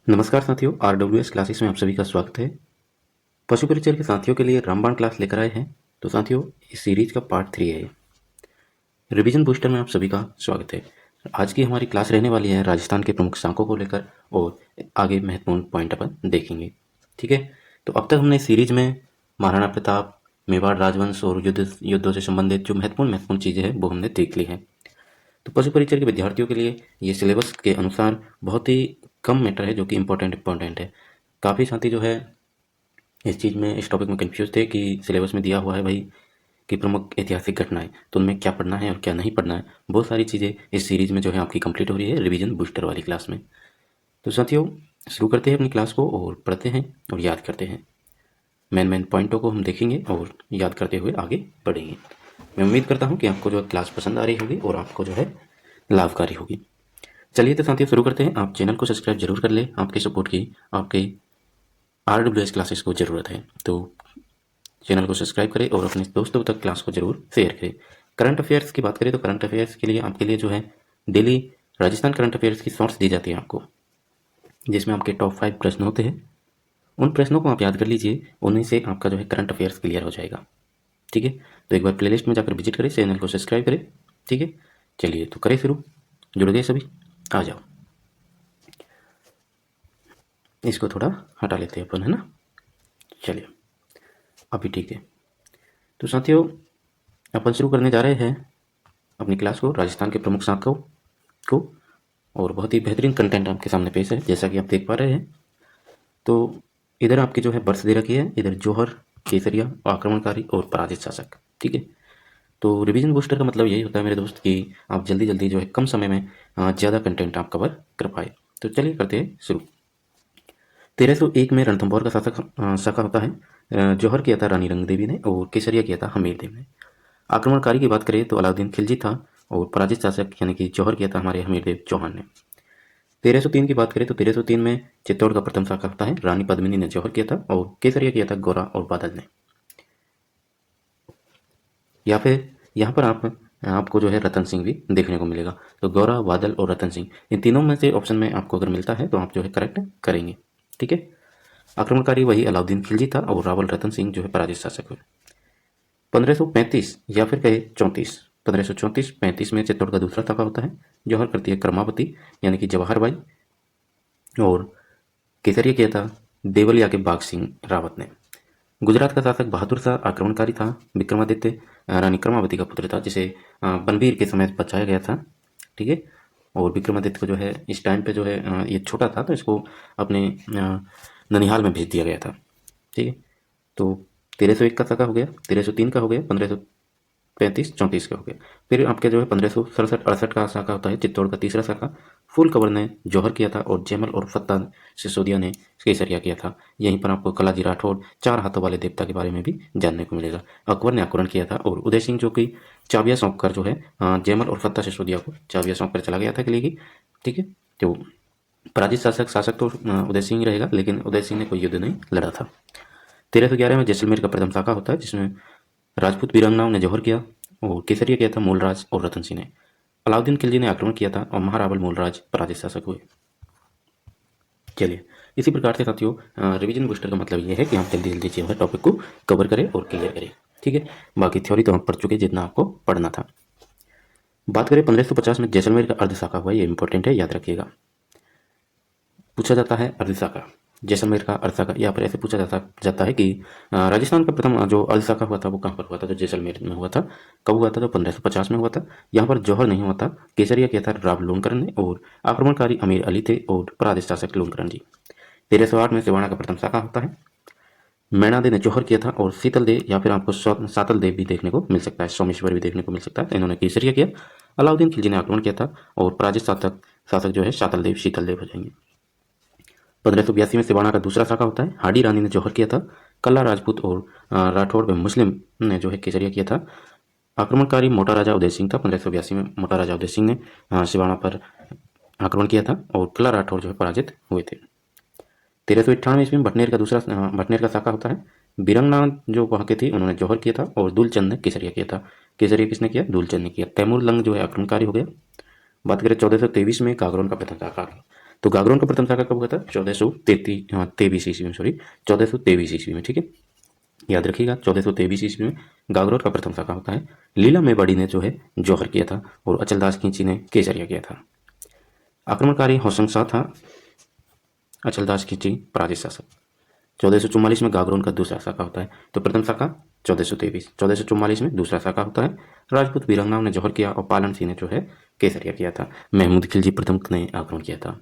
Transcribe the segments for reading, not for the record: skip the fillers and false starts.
नमस्कार साथियों, RWS classes में आप सभी का स्वागत है। पशु परिचय के साथियों के लिए रामबाण क्लास लेकर आए हैं। तो साथियों, इस सीरीज का पार्ट 3 है। रिवीजन बूस्टर में आप सभी का स्वागत है। आज की हमारी क्लास रहने वाली है राजस्थान के प्रमुख शाकों को लेकर और आगे महत्वपूर्ण पॉइंट अपन देखेंगे। ठीक है, तो अब तक हमने सीरीज में महाराणा प्रताप, मेवाड़ राजवंश और युद्धों से संबंधित जो महत्वपूर्ण चीज़ें हैं वो हमने देख ली हैं। तो पशु परिचय के विद्यार्थियों के लिए ये सिलेबस के अनुसार बहुत ही कम मैटर है जो कि इम्पोर्टेंट है। काफ़ी साथी जो है इस चीज़ में, इस टॉपिक में कंफ्यूज थे कि सिलेबस में दिया हुआ है भाई कि प्रमुख ऐतिहासिक घटनाएं, तो उनमें क्या पढ़ना है और क्या नहीं पढ़ना है। बहुत सारी चीज़ें इस सीरीज में जो है आपकी कंप्लीट हो रही है रिवीजन बूस्टर वाली क्लास में। तो साथियों, शुरू करते हैं अपनी क्लास को और पढ़ते हैं और याद करते हैं। मेन पॉइंटों को हम देखेंगे और याद करते हुए आगे बढ़ेंगे। मैं उम्मीद करता हूँ कि आपको जो क्लास पसंद आ रही होगी और आपको जो है लाभकारी होगी। चलिए तो साथियों, शुरू करते हैं। आप चैनल को सब्सक्राइब जरूर कर ले। आपके सपोर्ट की आपके आरडब्ल्यूएस क्लासेस को ज़रूरत है, तो चैनल को सब्सक्राइब करें और अपने दोस्तों तक क्लास को जरूर शेयर करें। करंट अफेयर्स की बात करें तो करंट अफेयर्स के लिए आपके लिए जो है डेली राजस्थान करंट अफेयर्स की शॉर्ट्स दी जाती है आपको, जिसमें आपके टॉप 5 प्रश्न होते हैं। उन प्रश्नों को आप याद कर लीजिए, उन्हीं से आपका जो है करंट अफेयर्स क्लियर हो जाएगा। ठीक है, तो एक बार प्लेलिस्ट में जाकर विजिट करें, चैनल को सब्सक्राइब करें। ठीक है, चलिए तो करें शुरू। जुड़ गए सभी, आ जाओ। इसको थोड़ा हटा लेते हैं अपन, है ना। चलिए, अभी ठीक है। तो साथियों, अपन शुरू करने जा रहे हैं अपनी क्लास को, राजस्थान के प्रमुख शाकों को। और बहुत ही बेहतरीन कंटेंट आपके सामने पेश है, जैसा कि आप देख पा रहे हैं। तो इधर आपकी जो है बर्थ दे रखी है, इधर जौहर, केसरिया, आक्रमणकारी और पराजित शासक। ठीक है, तो रिवीजन बूस्टर का मतलब यही होता है मेरे दोस्त कि आप जल्दी जल्दी जो है कम समय में ज़्यादा कंटेंट आप कवर कर पाए। तो चलिए करते हैं शुरू। 1301 में रणथंभौर का शाखा होता है। जौहर किया था रानी रंग देवी ने और केसरिया किया था हमीर देव ने। आक्रमणकारी की बात करें तो अलाउद्दीन खिलजी था और पराजित शासक यानी कि जौहर किया था हमारे हमीर देव चौहान ने। 1303 की बात करें तो 1303 में चित्तौड़ का प्रथम शाखा होता है, रानी पद्मिनी ने जौहर किया था और केसरिया किया था गोरा और बादल ने। या फिर यहाँ पर आपको जो है रतन सिंह भी देखने को मिलेगा। तो गौरा, बादल और रतन सिंह, इन तीनों में से ऑप्शन में आपको अगर मिलता है तो आप जो है करेक्ट करेंगे। ठीक है, आक्रमणकारी वही अलाउद्दीन खिलजी था और रावल रतन सिंह जो है पराजित शासक हुए। 1535 या फिर कहे 34, 1534-35 में चित्तौड़ का दूसरा शाखा होता है। जौहर करती है क्रमावती यानी कि जवाहर बाई और केसरिया किया था देवलिया के बाघ सिंह रावत ने। गुजरात का शासक बहादुर शाह आक्रमणकारी था। विक्रमादित्य रानी क्रमावती का पुत्र था, जिसे बनवीर के समय बचाया गया था। ठीक है, और विक्रमादित्य को जो है इस टाइम पे जो है ये छोटा था तो इसको अपने ननिहाल में भेज दिया गया था। ठीक है, तो 1301 का शाखा हो गया, 1303 का हो गया, 1535-34 का हो गया। फिर आपके जो है 1567-68 का शाखा होता है, चित्तौड़ का तीसरा शाखा। फूल कवर ने जौहर किया था और जयमल और फत्ता सिसोदिया ने केसरिया किया था। यहीं पर आपको कलाजी राठौड़, 4 हाथों वाले देवता के बारे में भी जानने को मिलेगा। अकबर ने आक्रमण किया था और उदय सिंह जो कि चाबियाँ सौंप कर जो है जयमल और फत्ता सिसोदिया को चाबियाँ सौंप कर चला गया था किले की। ठीक है, तो पराजित शासक तो उदय सिंह रहेगा, लेकिन उदय सिंह ने कोई युद्ध नहीं लड़ा था। 1311 में जैसलमेर का प्रथम शाखा होता है, जिसमें राजपूत वीरांगनाओं ने जौहर किया और केसरिया किया था मूलराज और रतन सिंह ने। अलाउद्दीन खिलजी ने आक्रमण किया था और महारावल मूलराज पराजित शासक हुए। चलिए, इसी प्रकार से साथियों, रिवीजन बूस्टर का मतलब ये है कि हम जल्दी जल्दी जो है टॉपिक को कवर करें और क्लियर करें। ठीक है, बाकी थ्योरी तो हम पढ़ चुके जितना आपको पढ़ना था। बात करें 1550 में जैसलमेर का अर्ध शाखा हुआ, ये इंपॉर्टेंट है, याद रखिएगा। पूछा जाता है अर्ध शाखा, जैसलमेर का अर्ध शाखा। यहाँ पर ऐसे पूछा जाता है कि राजस्थान का प्रथम जो अर्ध शाखा हुआ था वो कहाँ पर हुआ था, जो जैसलमेर में हुआ था। कब हुआ था, तो 1550 में हुआ था। यहाँ पर जौहर नहीं हुआ था, केसरिया किया था राव लोनकर ने और आक्रमणकारी अमीर अली थे और पराजित शासक लोनकरण जी। 1308 में सिवाना का प्रथम शाखा होता है। मैणादे ने जौहर किया था और शीतल देव या फिर आपको सातल देव भी देखने को मिल सकता है, सोमेश्वर भी देखने को मिल सकता है, तो इन्होंने केसरिया किया। अलाउद्दीन खिलजी ने आक्रमण किया था और पराजित शासक जो है सातल देव शीतल देव हो जाएंगे। 1582 में सिवाना का दूसरा शाखा होता है। हाडी रानी ने जौहर किया था। कल्ला राजपूत और राठौड़ व मुस्लिम ने जो है केसरिया किया था। आक्रमणकारी मोटा राजा उदय सिंह था। 1582 में मोटा राजा उदय सिंह ने सिवाना पर आक्रमण किया था और कल्ला राठौड़ जो है पराजित हुए थे। 1398 ईस्वी में भटनेर का शाखा होता है। बीरंगना जो वहाँ के थी उन्होंने जौहर किया था और दुलचंद ने केसरिया किया था। केसरिया किसने किया, दुलचंद ने किया। तैमूर लंग जो है आक्रमणकारी हो गया। बात करें 1423 में कागरोन का प्रथम शाखा तो गागरोन का प्रथम शाखा कब हुआ था? 1423 ईस्वी में, सॉरी 1423 ईस्वी में, ठीक है, याद रखिएगा 1423 ईस्वी में गागरोन का प्रथम शाखा होता है। लीला मेवाड़ी ने जो है जौहर किया था और अचलदास खींची ने केसरिया किया था। आक्रमणकारी होशंग शाह था, अचलदास खींची पराजित शासक। 1444 में गागरोन का दूसरा शाखा होता है। तो प्रथम शाखा 1423, 1444 में दूसरा शाखा होता है। राजपूत वीरांगनाओं ने जौहर किया और पालन सिंह ने जो है केसरिया किया था। महमूद खिलजी प्रथम ने आक्रमण किया था।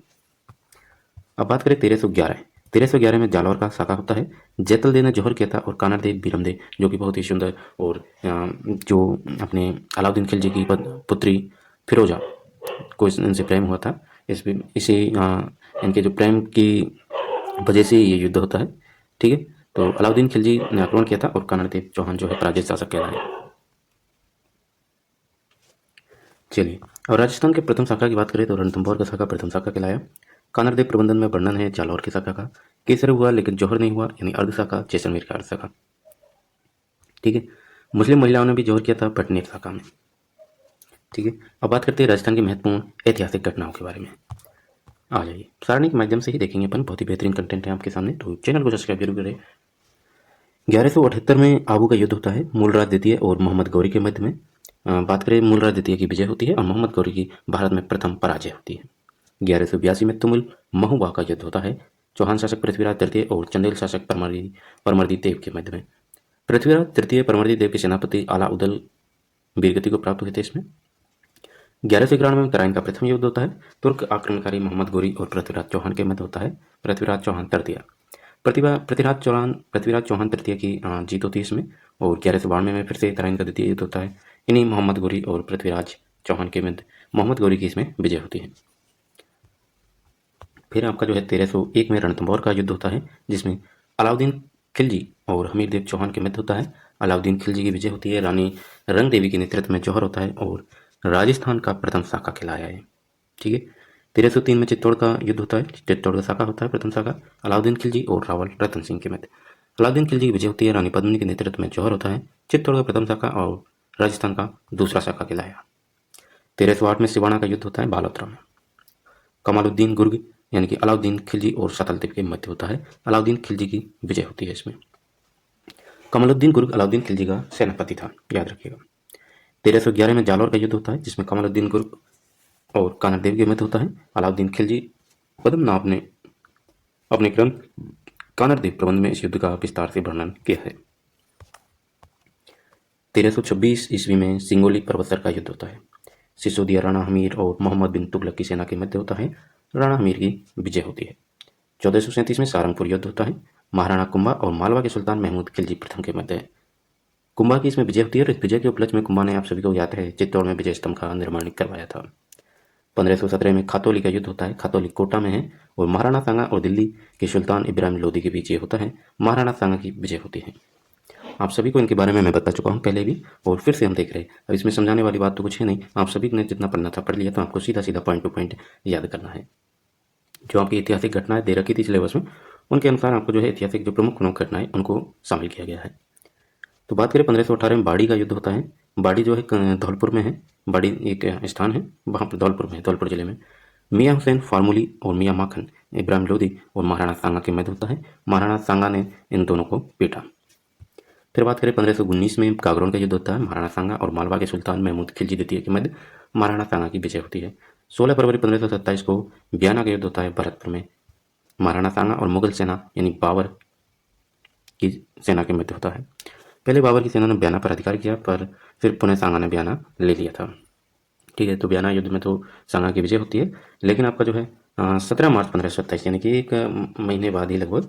अब बात करें 1311 में जालौर का शाखा होता है। जैतलदेव ने जौहर किया था और कानरदेव बीरमदेव जो कि बहुत ही सुंदर और जो अपने अलाउद्दीन खिलजी की पुत्री फिरोजा को इनसे प्रेम हुआ था, इसी इनके जो प्रेम की वजह से ये युद्ध होता है, ठीक है। तो अलाउद्दीन खिलजी ने आक्रमण किया था और कानरदेव चौहान जो है पराजित शासक कहलाए। चलिए, और राजस्थान के प्रथम शाखा की बात करें तो रणथंभौर का शाखा प्रथम शाखा कहलाया। कानरदेव प्रबंधन में वर्णन है जालौर की शाखा का। केसर हुआ लेकिन जौहर नहीं हुआ, यानी अर्ध शाखा जैसलमेर का अर्ध शाखा, ठीक है। मुस्लिम महिलाओं ने भी जौहर किया था पटनेर शाखा में, ठीक है। अब बात करते हैं राजस्थान की महत्वपूर्ण ऐतिहासिक घटनाओं के बारे में। आ जाइए, सारणी के माध्यम से ही देखेंगे अपन, बहुत ही बेहतरीन कंटेंट है आपके सामने, तो चैनल को सब्सक्राइब जरूर करें। 1178 में आबू का युद्ध होता है मूलराज द्वितीय और मोहम्मद गौरी के मध्य में। बात करें, मूलराज द्वितीय की विजय होती है और मोहम्मद गौरी की भारत में प्रथम पराजय होती है। 1182 में तुमुल महुआ का युद्ध होता है चौहान शासक पृथ्वीराज तृतीय और चंदेल शासक परमर्दी देव के मध्य में। पृथ्वीराज तृतीय परमर्दी देव के सेनापति आलाउद्दीन वीरगति को प्राप्त हुए थे इसमें। 1191 में तराइन का प्रथम युद्ध होता है। तुर्क आक्रमणकारी मोहम्मद गौरी और पृथ्वीराज चौहान के मध्य होता है। पृथ्वीराज चौहान तृतीय पृथ्वीराज चौहान तृतीय की जीत होती है इसमें। और 1192 में फिर से तराइन का द्वितीय युद्ध होता है। इन्हीं मोहम्मद गौरी और पृथ्वीराज चौहान के मध्य मोहम्मद गौरी की इसमें विजय होती है। फिर आपका जो है 1301 में रणथंभौर का युद्ध होता है जिसमें अलाउद्दीन खिलजी और हमीरदेव चौहान के मध्य होता है। अलाउद्दीन खिलजी की विजय होती है, रानी रंग देवी के नेतृत्व में जौहर होता है और राजस्थान का प्रथम शाखा कहलाया है, ठीक है। 1303 में चित्तौड़ का युद्ध होता है। चित्तौड़ का शाखा होता है प्रथम शाखा अलाउद्दीन खिलजी और रावल रतन सिंह के मध्य। अलाउद्दीन खिलजी की विजय होती है, रानी पद्मिनी के नेतृत्व में जौहर होता है। चित्तौड़ का प्रथम शाखा और राजस्थान का दूसरा शाखा कहलाया। 1308 में सिवाना का युद्ध होता है बालोतरा में। कमालुद्दीन गुर्ग यानी कि अलाउद्दीन खिलजी और सतलदेव के मध्य होता है। अलाउद्दीन खिलजी की विजय होती है इसमें। कमालुद्दीन गुर्ग अलाउद्दीन खिलजी का सेनापति था, याद रखिएगा। 1311 में जालौर का युद्ध होता है जिसमें कमालुद्दीन गुर्ग और कानरदेव के मध्य होता है। अलाउद्दीन खिलजी पद्मनाभ ने अपने ग्रंथ कानरदेव प्रबंध में इस युद्ध का विस्तार से वर्णन किया है। 1326 ईस्वी में सिंगोली पर्वतसर का युद्ध होता है। सिसोदिया राणा हमीर और मोहम्मद बिन तुगलक की सेना के मध्य होता है। राणा हमीर की विजय होती है। 1437 में सारंगपुर युद्ध होता है। महाराणा कुंभा और मालवा के सुल्तान महमूद खिलजी प्रथम के मध्य है। कुंभा की इसमें विजय होती है और इस विजय के उपलक्ष्य में कुंभा ने, आप सभी को याद है, चित्तौड़ में विजय स्तंभ का निर्माण करवाया था। 1517 में खातौली का युद्ध होता है। खातौली कोटा में है और महाराणा सांगा और दिल्ली के सुल्तान इब्राहिम लोदी के बीच ये होता है। महाराणा सांगा की विजय होती है। आप सभी को इनके बारे में मैं बता चुका हूँ पहले भी और फिर से हम देख रहे हैं। अब इसमें समझाने वाली बात तो कुछ है नहीं, आप सभी ने जितना पढ़ना था पढ़ लिया, तो आपको सीधा सीधा पॉइंट टू पॉइंट याद करना है। जो आपकी ऐतिहासिक घटनाएं दे रखी थी सिलेबस में, उनके अनुसार आपको जो है ऐतिहासिक जो प्रमुख घटनाएं उनको शामिल किया गया है। तो बात करें 1518 में बाड़ी का युद्ध होता है। बाड़ी जो है धौलपुर में है। बाड़ी एक स्थान है वहाँ पर धौलपुर में, धौलपुर जिले में। मियाँ हुसैन फार्मूली और मियाँ माखन इब्राहिम लोदी और महाराणा सांगा के मध्य होता है। महाराणा सांगा ने इन दोनों को पीटा। फिर बात करें 1519 में गागरोन का युद्ध होता है। महाराणा सांगा और मालवा के सुल्तान महमूद खिलजी द्वितीय के मध्य महाराणा सांगा की विजय होती है। 16 फरवरी 1527 को ब्याना का युद्ध होता है भरतपुर में। महाराणा सांगा और मुगल सेना यानी बाबर की सेना के मध्य होता है। पहले बाबर की सेना ने ब्याना पर अधिकार किया, पर फिर पुनः सांगा ने ब्याना ले लिया था, ठीक है। तो ब्याना युद्ध में तो सांगा की विजय होती है, लेकिन आपका जो है 17 मार्च 1527 यानी कि एक महीने बाद ही लगभग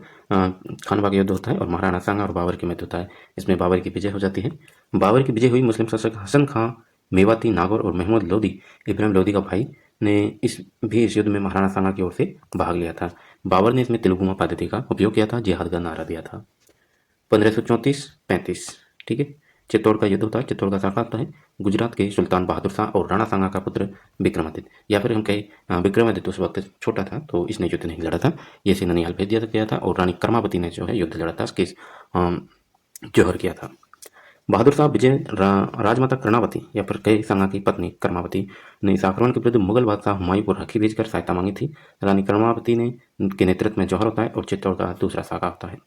खानवा का युद्ध होता है और महाराणा सांगा और बाबर के मध्य होता है। इसमें बाबर की विजय हो जाती है। बाबर की विजय हुई। मुस्लिम शासक हसन खां मेवाती नागौर और महमूद लोदी इब्राहिम लोदी का भाई ने इस युद्ध में महाराणा सांगा की ओर से भाग लिया था। बाबर ने इसमें तेलुगुमा पद्धति का उपयोग किया था, जिहाद का नारा दिया था। 1534-35, ठीक है। चित्तौड़ का युद्ध होता है। चित्तौड़ का शाखा होता है गुजरात के सुल्तान बहादुर शाह और राणा सांगा का पुत्र विक्रमादित्य, या फिर हम कहें विक्रमादित्य उस वक्त छोटा था तो इसने युद्ध नहीं लड़ा था, ये इसे ननिहाल भेज दिया गया था और रानी कर्मावती ने जो है युद्ध लड़ा था, जौहर किया था। बहादुर शाह विजय राजमाता कर्णावती या फिर कई संगा की पत्नी कर्मावती ने इस आक्रमण के विरुद्ध मुगल बादशाह हुमायूं को राखी भेजकर सहायता मांगी थी। रानी कर्मावती ने के नेतृत्व में जौहर होता है और चित्तौड़ का दूसरा साका होता है।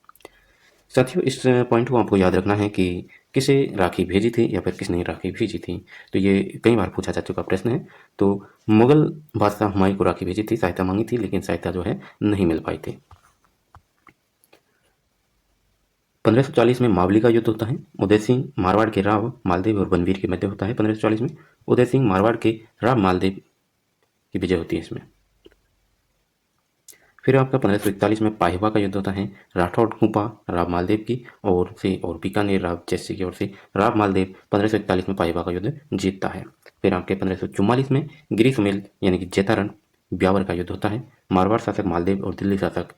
साथियों, इस पॉइंट को आपको याद रखना है कि किसे राखी भेजी थी या फिर किसने राखी भेजी थी। तो ये कई बार पूछा जा चुका प्रश्न है। तो मुगल बादशाह हुमायूं को राखी भेजी थी, सहायता मांगी थी, लेकिन सहायता जो है नहीं मिल पाई थी। 1540 में मावली का युद्ध होता है। उदय सिंह मारवाड़ के राव मालदेव और बनवीर के मध्य होता है। 1540 में उदय सिंह मारवाड़ के राव मालदेव की विजय होती है इसमें। फिर आपका 1541 में पाहिबा का युद्ध होता है। राठौड़ कुपा राव मालदेव की ओर से और बीकानेर राव जैसी की ओर से राव मालदेव 1541 में पाहिबा का युद्ध जीतता है। फिर आपके 1544 में गिरी सुमेल यानी कि जैतारण ब्यावर का युद्ध होता है। मारवाड़ शासक मालदेव और दिल्ली शासक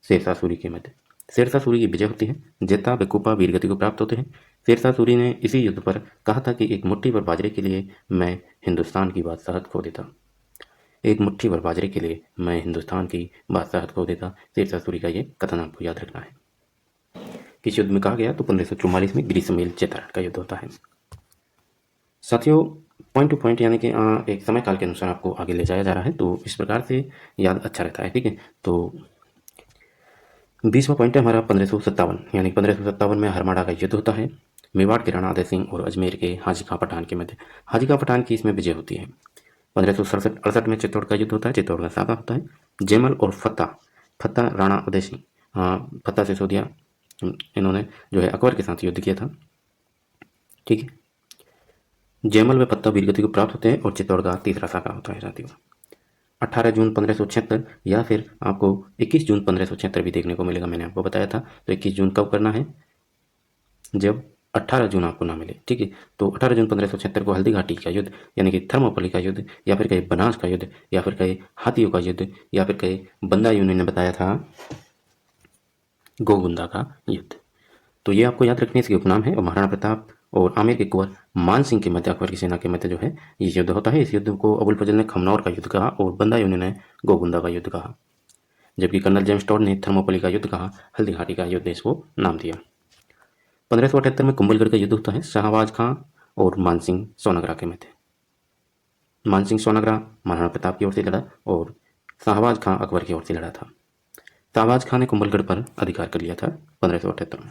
शेरशाह सूरी के मध्य शेरशाह सूरी की विजय होती है। जेता व कुपा वीरगति को प्राप्त होते हैं। शेरशाह सूरी ने इसी युद्ध पर कहा था कि एक मुट्ठी भर बाजरे के लिए मैं हिंदुस्तान की बादशाहत खो देता। एक मुट्ठी भर बाजरे के लिए मैं हिंदुस्तान की बादशाहत खो देता। शेरशाह सूरी का ये कथन आपको याद रखना है। किस युद्ध में कहा गया? तो 1544 में ग्रीष्मेल चेतारण का युद्ध होता है। साथियों, पॉइंट टू पॉइंट यानी कि एक समय काल के अनुसार आपको आगे ले जाया जा रहा है, तो इस प्रकार से याद अच्छा रहता है। ठीक है, तो 20वां पॉइंट है हमारा 1557 यानी 1557 में हरमाड़ा का युद्ध होता है। मेवाड़ के राणा उदय सिंह और अजमेर के हाजी खां पठान के मध्य हाजी खां पठान की इसमें विजय होती है। 1567 में चित्तौड़ का युद्ध होता है। चित्तौड़ का साका होता है। जयमल और फत्ता राणा उदय सिंह, फत्ता सिसोदिया, इन्होंने जो है अकबर के साथ युद्ध किया था। ठीक है, जयमल व फत्ता वीरगति को प्राप्त होते हैं और चित्तौड़ का तीसरा साका होता है साथियों। 18 जून 1576 या फिर आपको 21 जून 1576 भी देखने को मिलेगा। मैंने आपको बताया था। तो 21 जून कब करना है? जब 18 जून आपको ना मिले। ठीक है, तो 18 जून 1576 को हल्दी घाटी का युद्ध यानी कि थर्मोपल्ली का युद्ध या फिर कहे बनास का युद्ध या फिर कहे हाथियों का युद्ध या फिर कहे बंदा यूनि ने बताया था गोगुंदा का युद्ध। तो ये आपको याद रखने इसके उपनाम है। और महाराणा प्रताप और आमेर के कुंवर मान सिंह के मध्य अकबर की सेना के मध्य जो है ये युद्ध होता है। इस युद्ध को अबुल फजल ने खमनौर का युद्ध कहा और बंदा यूनि ने गोगुंदा का युद्ध कहा, जबकि कर्नल जेम्स टॉड ने थर्मोपल्ली का युद्ध कहा, हल्दी घाटी का युद्ध इसको नाम दिया। 1578 में कुंभलगढ़ का युद्ध होता है। शाहबाज खां और मानसिंह सोनाग्रा के मध्य। मानसिंह सोनाग्रा महाराणा प्रताप की ओर से लड़ा और शाहबाज खां अकबर की ओर से लड़ा था। शाहबाज खां ने कुंभलगढ़ पर अधिकार कर लिया था 1578 में।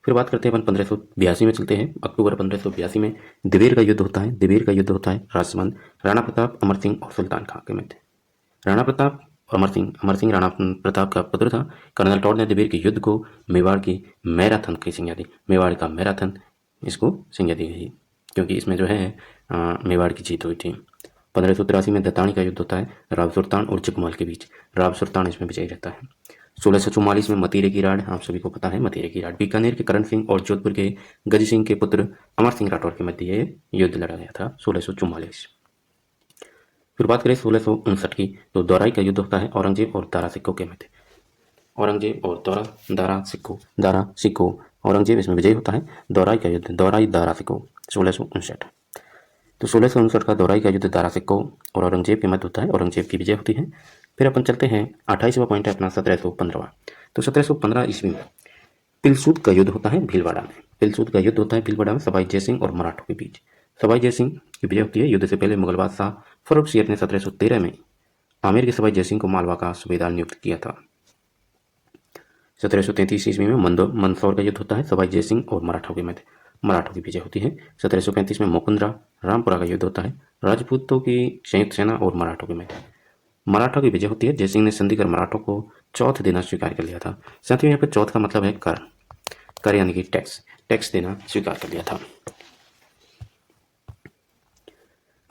फिर बात करते हैं अपन 1582 में चलते हैं। अक्टूबर 1582 में दिवेर का युद्ध होता है। दिवेर का युद्ध होता है राजसमंद राणा प्रताप, अमर सिंह और सुल्तान खां के मध्य। राणा प्रताप अमर सिंह राणा प्रताप का पुत्र था। कर्नल टॉड ने दिवेर के युद्ध को मेवाड़ की मैराथन की संज्ञा दी। मेवाड़ का मैराथन इसको संज्ञा दी गई क्योंकि इसमें जो है मेवाड़ की जीत हुई थी। 1583 में दतानी का युद्ध होता है राव सुल्तान और चिकमाल के बीच। राव सुल्तान इसमें विजयी रहता है। 1644 में मतीरे की राड, आप सभी को पता है मतीरे की राड। बीकानेर के करण सिंह और जोधपुर के गज सिंह के पुत्र अमर सिंह राठौर के मध्य ये युद्ध लड़ा गया था 1644। फिर बात करें 1659 की, तो दौराई का युद्ध होता है औरंगजेब और दारा सिक्को के मध्य। औरंगजेब और दारा सिक्को औरंगजेब इसमें विजयी होता है। दौराई का युद्ध दौराई दारा सिक्को 1659। तो 1659 का दौराई का युद्ध दारा सिक्को और औरंगजेब के मध्य होता है। औरंगजेब की विजय होती है। फिर अपन चलते हैं 28वां पॉइंट है अपना 1715। तो 1715 ईस्वी में पिलसूद का युद्ध होता है भीलवाड़ा में। पिलसूद का युद्ध होता है भीलवाड़ा में सवाई जयसिंह और मराठों के बीच। सवाई जयसिंह की विजय होती है। युद्ध से पहले मुगल बादशाह फर्रुखसियर ने 1713 में आमेर के सवाई जयसिंह को मालवा का सूबेदार नियुक्त किया था। 1733 ईस्वी में मंदसौर का युद्ध होता है सवाई जयसिंह और मराठों के मध्य। मराठों की विजय होती है। 1735 में मुकुंदरा रामपुरा का युद्ध होता है राजपूतों की संयुक्त सेना और मराठों के मध्य। मराठों की विजय होती है। जयसिंह ने संधि कर मराठों को चौथ देना स्वीकार कर लिया था। साथियों, यहाँ पर चौथ का मतलब है कर यानी कि टैक्स देना स्वीकार कर लिया था।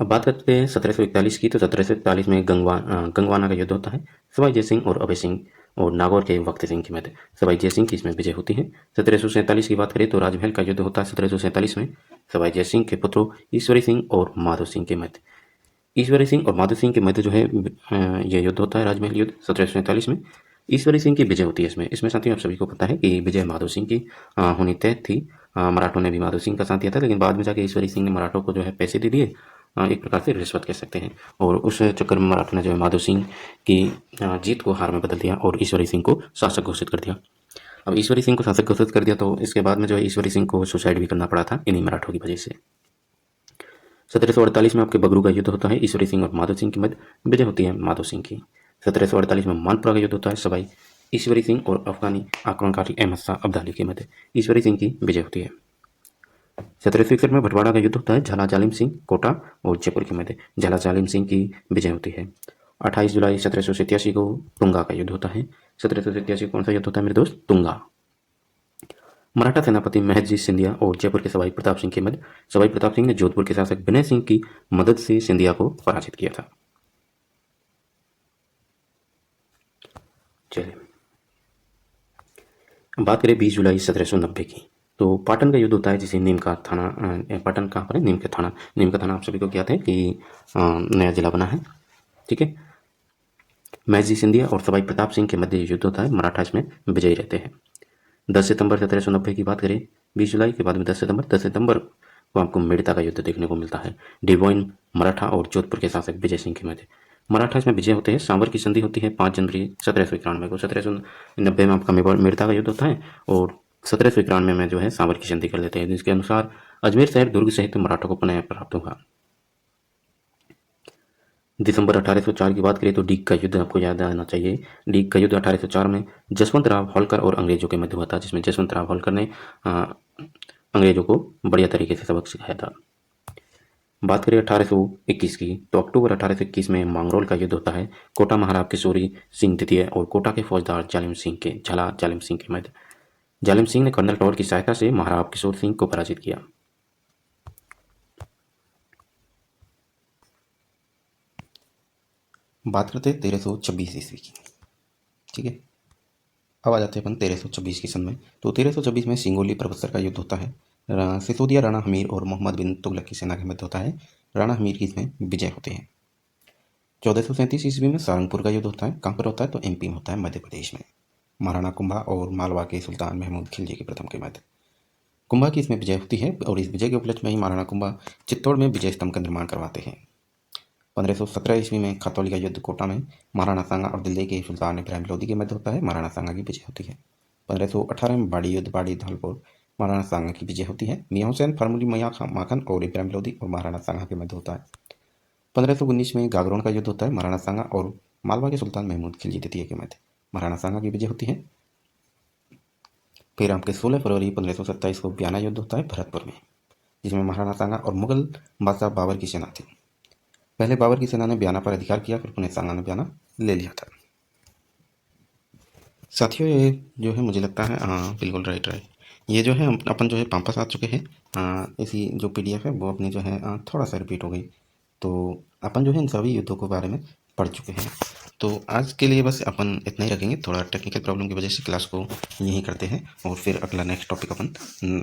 अब बात करते हैं 1741 की। तो 1741 में गंगवाना का युद्ध होता है सवाई जयसिंह और अभय सिंह और नागौर के वक्त सिंह के मध्य। सवाई जयसिंह की इसमें विजय होती है। 1747 की बात करें तो राजमहल का युद्ध होता है 1747 में सवाई जयसिंह के पुत्रों ईश्वरी सिंह और माधो सिंह के मध्य। ईश्वरी सिंह और माधो सिंह के मध्य जो है यह युद्ध होता है राजमहल युद्ध 1747 में। ईश्वरी सिंह की विजय होती है इसमें साथियों आप सभी को पता है कि विजय माधो सिंह की होनी तय थी। मराठों ने भी माधो सिंह का साथ दिया था, लेकिन बाद में जाके ईश्वरी सिंह ने मराठों को जो है पैसे दे दिए, एक प्रकार से रिश्वत कह सकते हैं, और उस चक्कर में मराठों ने जो है माधो सिंह की जीत को हार में बदल दिया और ईश्वरी सिंह को शासक घोषित कर दिया। अब ईश्वरी सिंह को शासक घोषित कर दिया, तो इसके बाद में जो है ईश्वरी सिंह को सुसाइड भी करना पड़ा था इन्हीं मराठों की वजह से। 1748 में आपके बगरू का युद्ध होता है, ईश्वरी सिंह और माधो सिंह की मध्य, विजय होती है माधो सिंह की। 1748 में मानपुरा का युद्ध होता है, सवाई ईश्वरी सिंह और अफगानी आक्रमणकारी अहमद शाह अब्दाली के मध्य, ईश्वरी सिंह की विजय होती है। 1761 में भटवाड़ा का युद्ध होता है, झाला जालिम सिंह कोटा और जयपुर के मध्य, झाला जालिम सिंह की विजय होती है। 28 जुलाई 1787 को तुंगा का युद्ध होता है। 1787 कौन सा युद्ध होता है मेरे दोस्त? तुंगा। मराठा सेनापति महदजी सिंधिया और जयपुर के सवाई प्रताप सिंह के मध्य, सवाई प्रताप सिंह ने जोधपुर के शासक विनय सिंह की मदद से सिंधिया को पराजित किया था। चलिए बात करें 20 जुलाई 1790 की, तो पाटन का युद्ध होता है, जिसे नीम का थाना, पाटन कहाँ पर है? नीम का थाना। नीम का थाना आप सभी को ज्ञात है कि नया जिला बना है, ठीक है। महदजी सिंधिया और सवाई प्रताप सिंह के मध्य युद्ध होता है, मराठा इसमें विजयी रहते हैं। 10 सितंबर 1790 की बात करें, 20 जुलाई के बाद में 10 सितंबर को आपको मेड़ता का युद्ध देखने को मिलता है, डिवोइन मराठा और जोधपुर के शासक विजय सिंह के मध्य। मराठा इसमें विजय होते हैं। सांबर की संधि होती है 5 जनवरी 1791 को। 1790 में आपका मेड़ता का युद्ध होता है और 1791 में जो है सांबर की संधि कर लेते हैं, जिसके अनुसार अजमेर शहर दुर्ग सहित मराठों को पुनः प्राप्त होगा। दिसंबर 1804 की बात करें तो डीग का युद्ध आपको याद आना चाहिए। डीग का युद्ध 1804 में जसवंत राव होलकर और अंग्रेजों के मध्य हुआ था, जिसमें जसवंत राव होलकर ने अंग्रेजों को बढ़िया तरीके से सबक सिखाया था। बात करें 1821 की, तो अक्टूबर 1821 में मांगरोल का युद्ध होता है, कोटा महाराज किशोरी सिंह द्वितीय और कोटा के फौजदार जालिम सिंह के झाला जालिम सिंह के मध्य। जालिम सिंह ने कर्नल टॉर की सहायता से महाराज किशोर सिंह को पराजित किया। बात करते हैं 1326 ईस्वी की, ठीक है। अब आ जाते हैं अपन 1326 की सन में, तो 1326 में सिंगोली प्रबस्तर का युद्ध होता है। सिसोदिया राणा हमीर और मोहम्मद बिन तुगलक की सेना के मध्य होता है, राणा हमीर की इसमें विजय होते हैं। 1437 ईस्वी में सारंगपुर का युद्ध होता है, कहाँ पर होता है? तो एमपी में होता है, मध्य प्रदेश में, महाराणा कुंभा और मालवा के सुल्तान महमूद खिलजी के प्रथम के मध्य। कुंभा की इसमें विजय होती है और इस विजय के उपलक्ष्य में ही महाराणा कुंभा चित्तौड़ में विजय स्तंभ का निर्माण करवाते हैं। 1517 ईस्वी में खतौली का युद्ध कोटा में महाराणा सांगा और दिल्ली के सुल्तान इब्राहिम लोदी के मध्य होता है, महाराणा सांगा की विजय होती है। 1518 में बाड़ी युद्ध बाड़ी धौलपुर, महाराणा सांगा की विजय होती है। मियाँ हुसैन फॉर्मूली मियाँ माखन और इब्राहिम लोदी और महाराणा सांगा के मध्य होता है। 1519 में गागरोन का युद्ध होता है, महाराणा सांगा और मालवा के सुल्तान महमूद खिलजी द्वितीय के मध्य, महाराणा सांगा की विजय होती है। फिर आपके 16 फरवरी 1527 को ब्याना युद्ध होता है भरतपुर में, जिसमें महाराणा सांगा और मुगल बादशाह बाबर की सेना थी। पहले बाबर की सेना ने ब्याना पर अधिकार किया, फिर पुनः सांगा ने ब्याना ले लिया था। साथियों ये जो है मुझे लगता है, हाँ बिल्कुल राइट। ये जो है अपन जो है वापस आ चुके हैं। इसी जो पीडीएफ है वो अपनी जो है थोड़ा सा रिपीट हो गई, तो अपन जो है इन सभी युद्धों के बारे में पढ़ चुके हैं। तो आज के लिए बस अपन इतना ही रखेंगे, थोड़ा टेक्निकल प्रॉब्लम की वजह से क्लास को यहीं करते हैं और फिर अगला नेक्स्ट टॉपिक अपन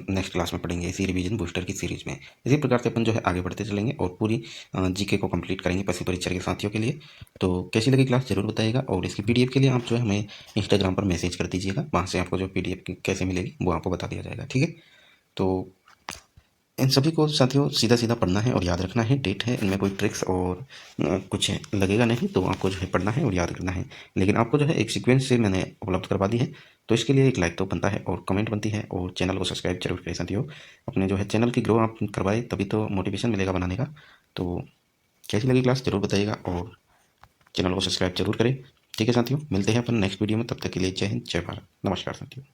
नेक्स्ट क्लास में पढ़ेंगे, इसी रिवीजन बूस्टर की सीरीज में। इसी प्रकार से अपन जो है आगे बढ़ते चलेंगे और पूरी जीके को कंप्लीट करेंगे पशु परीक्षा के साथियों के लिए। तो कैसी लगी क्लास ज़रूर बताइएगा और इसकी पीडीएफ के लिए आप जो है हमें इंस्टाग्राम पर मैसेज कर दीजिएगा, वहाँ से आपको जो पीडीएफ कैसे मिलेगी वो आपको बता दिया जाएगा, ठीक है। तो इन सभी को साथियों सीधा सीधा पढ़ना है और याद रखना है, डेट है, इनमें कोई ट्रिक्स और कुछ लगेगा नहीं, तो आपको जो है पढ़ना है और याद करना है। लेकिन आपको जो है एक सीक्वेंस से मैंने उपलब्ध करवा दी है, तो इसके लिए एक लाइक तो बनता है और कमेंट बनती है और चैनल को सब्सक्राइब जरूर करें साथियों। अपने जो है चैनल की ग्रो आप करवाए तभी तो मोटिवेशन मिलेगा बनाने का। तो कैसी लगी क्लास ज़रूर बताइएगा और चैनल को सब्सक्राइब जरूर करें, ठीक है साथियों। मिलते हैं अपन नेक्स्ट वीडियो में, तब तक के लिए जय हिंद जय भारत, नमस्कार साथियों।